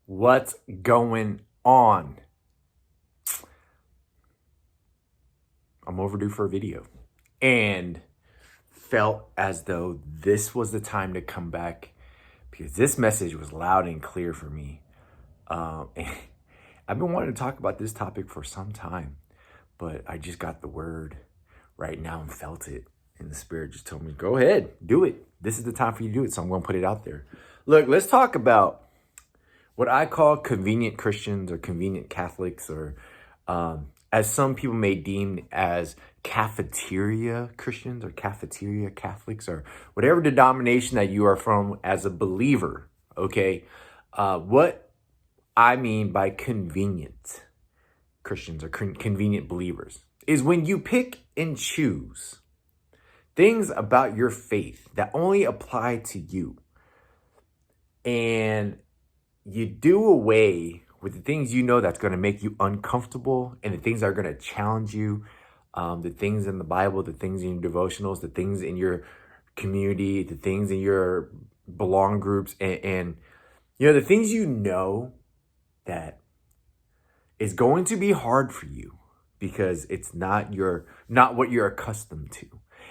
What's going on? I'm overdue for a video and felt as though this was the time to come back because this message was loud and clear for me. And I've been wanting to talk about this topic for some time, but I just got the word right now and felt it. And the Spirit just told me, go ahead, do it. This is the time for you to do it. So I'm going to put it out there. Look, let's talk about what I call convenient Christians or convenient Catholics, or as some people may deem as cafeteria Christians or cafeteria Catholics, or whatever denomination that you are from as a believer, okay? What I mean by convenient Christians or convenient believers is when you pick and choose things about your faith that only apply to you, and you do away with the things you know that's going to make you uncomfortable and the things that are going to challenge you, the things in the Bible, the things in your devotionals, the things in your community, the things in your belong groups, and the things you know that is going to be hard for you because it's not what you're accustomed to.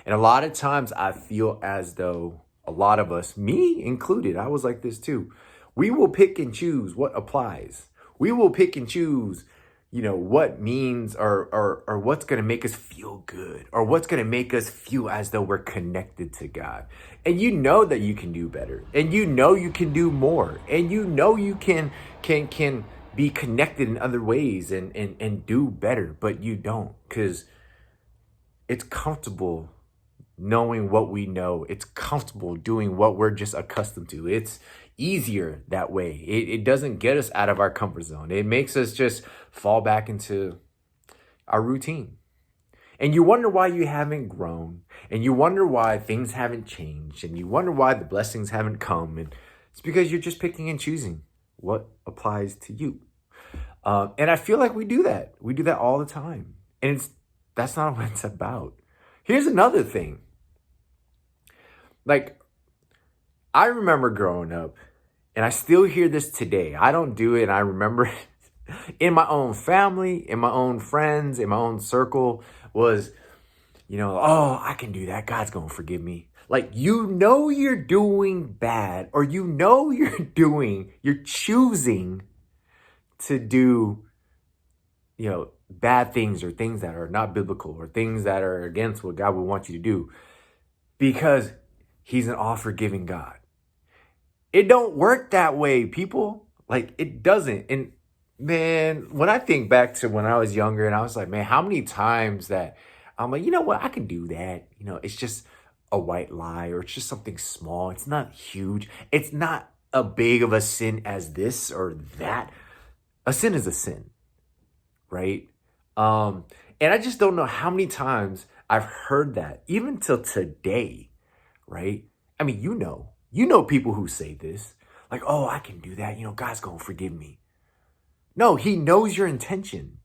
And a lot of times I feel as though a lot of us, me included, I was like this too. We will pick and choose what applies. We will pick and choose, what means or what's going to make us feel good, or what's going to make us feel as though we're connected to God. And you know that you can do better, and you know you can do more, and you know you can be connected in other ways and do better, but you don't, because it's comfortable knowing what we know. It's comfortable doing what we're just accustomed to. It's easier that way. It doesn't get us out of our comfort zone. It makes us just fall back into our routine. And you wonder why you haven't grown, and you wonder why things haven't changed, and you wonder why the blessings haven't come. And it's because you're just picking and choosing what applies to you. And I feel like we do that. We do that all the time. And that's not what it's about. Here's another thing. Like, I remember growing up, and I still hear this today. I don't do it, and I remember it in my own family, in my own friends, in my own circle was, oh, I can do that. God's going to forgive me. Like, you're doing bad, or you're choosing to do, bad things, or things that are not biblical, or things that are against what God would want you to do, because He's an all-forgiving God. It don't work that way, people. Like, it doesn't. And man, when I think back to when I was younger, and I was like, man, how many times that I'm like, you know what, I can do that. It's just a white lie, or it's just something small. It's not huge. It's not a big of a sin as this or that. A sin is a sin, right? And I just don't know how many times I've heard that, even till today, right? I mean, you know people who say this, like, oh, I can do that. God's going to forgive me. No, He knows your intention.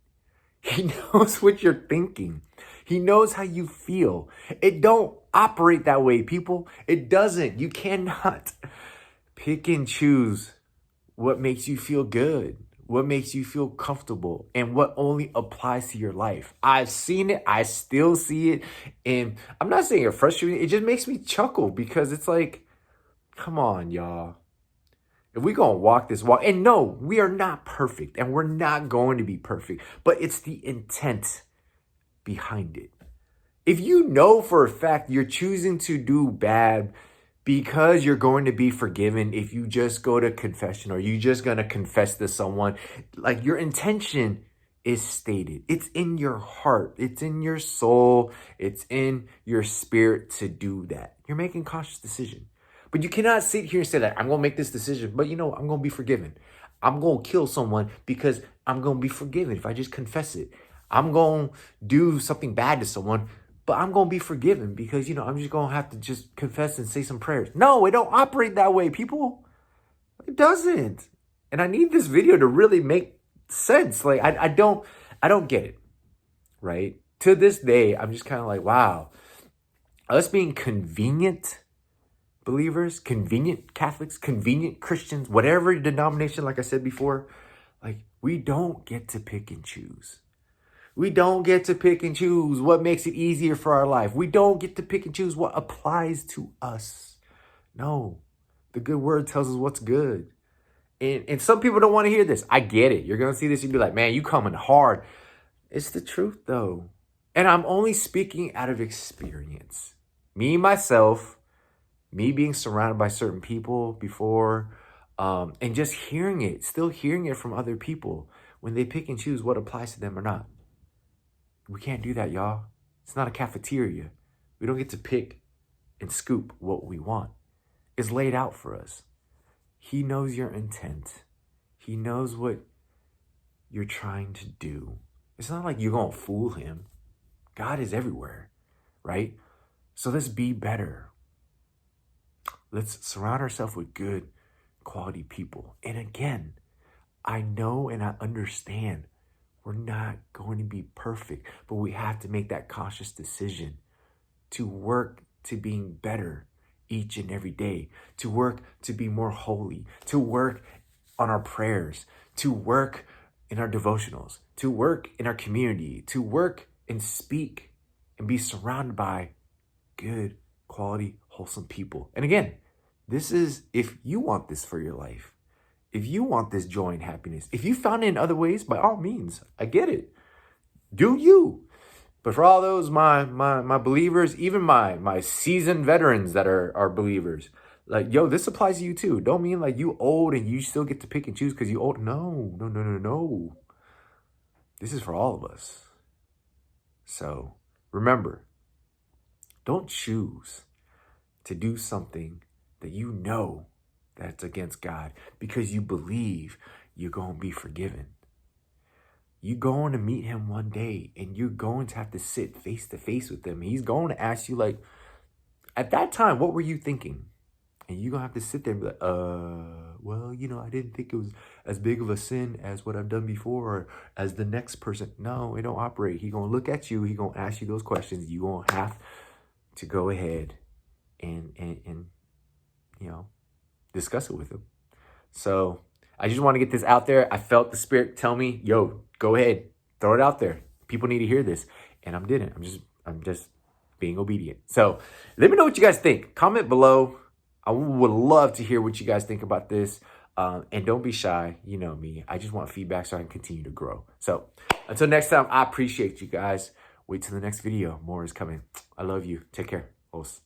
He knows what you're thinking. He knows how you feel. It don't operate that way, people. It doesn't. You cannot pick and choose what makes you feel good, what makes you feel comfortable, and what only applies to your life. I've seen it. I still see it. And I'm not saying it's frustrating. It just makes me chuckle, because it's like, come on, y'all. If we're going to walk this walk, and no, we are not perfect, and we're not going to be perfect, but it's the intent behind it. If you know for a fact you're choosing to do bad because you're going to be forgiven if you just go to confession, or you just going to confess to someone, like, your intention is stated. It's in your heart. It's in your soul. It's in your spirit to do that. You're making a conscious decision. But you cannot sit here and say that I'm going to make this decision, but I'm going to be forgiven. I'm going to kill someone because I'm going to be forgiven if I just confess it. I'm going to do something bad to someone, but I'm going to be forgiven because, I'm just going to have to just confess and say some prayers. No, it don't operate that way, people. It doesn't. And I need this video to really make sense. Like, I don't get it, right? To this day, I'm just kind of like, wow, us being convenient believers, convenient Catholics, convenient Christians, whatever denomination, like I said before, like we don't get to pick and choose. We don't get to pick and choose what makes it easier for our life. We don't get to pick and choose what applies to us. No, the good word tells us what's good. And some people don't want to hear this. I get it. You're going to see this and be like, man, you coming hard. It's the truth, though. And I'm only speaking out of experience. Me, myself, me being surrounded by certain people before, and just hearing it, still hearing it from other people when they pick and choose what applies to them or not. We can't do that, y'all. It's not a cafeteria. We don't get to pick and scoop what we want. It's laid out for us. He knows your intent. He knows what you're trying to do. It's not like you're going to fool him. God is everywhere, right? So let's be better. Let's surround ourselves with good quality people. And again, I know and I understand we're not going to be perfect, but we have to make that conscious decision to work to being better each and every day, to work to be more holy, to work on our prayers, to work in our devotionals, to work in our community, to work and speak and be surrounded by good, quality, wholesome people. And again, this is if you want this for your life. If you want this joy and happiness, if you found it in other ways, by all means, I get it. Do you? But for all those my believers, even my seasoned veterans that are believers, like, yo, this applies to you too. Don't mean like you old and you still get to pick and choose because you old. No. This is for all of us. So remember, don't choose to do something that you know that's against God because you believe you're going to be forgiven. You're going to meet him one day and you're going to have to sit face to face with him. He's going to ask you, like, at that time, what were you thinking? And you're going to have to sit there and be like, well, I didn't think it was as big of a sin as what I've done before or as the next person. No, it don't operate. He's going to look at you. He's going to ask you those questions. You're going to have to go ahead and discuss it with him. So I just want to get this out there. I felt the Spirit tell me, yo, go ahead, throw it out there. People need to hear this. And I didn't. I'm just being obedient. So let me know what you guys think. Comment below. I would love to hear what you guys think about this. And don't be shy. You know me. I just want feedback so I can continue to grow. So until next time, I appreciate you guys. Wait till the next video. More is coming. I love you. Take care. Os.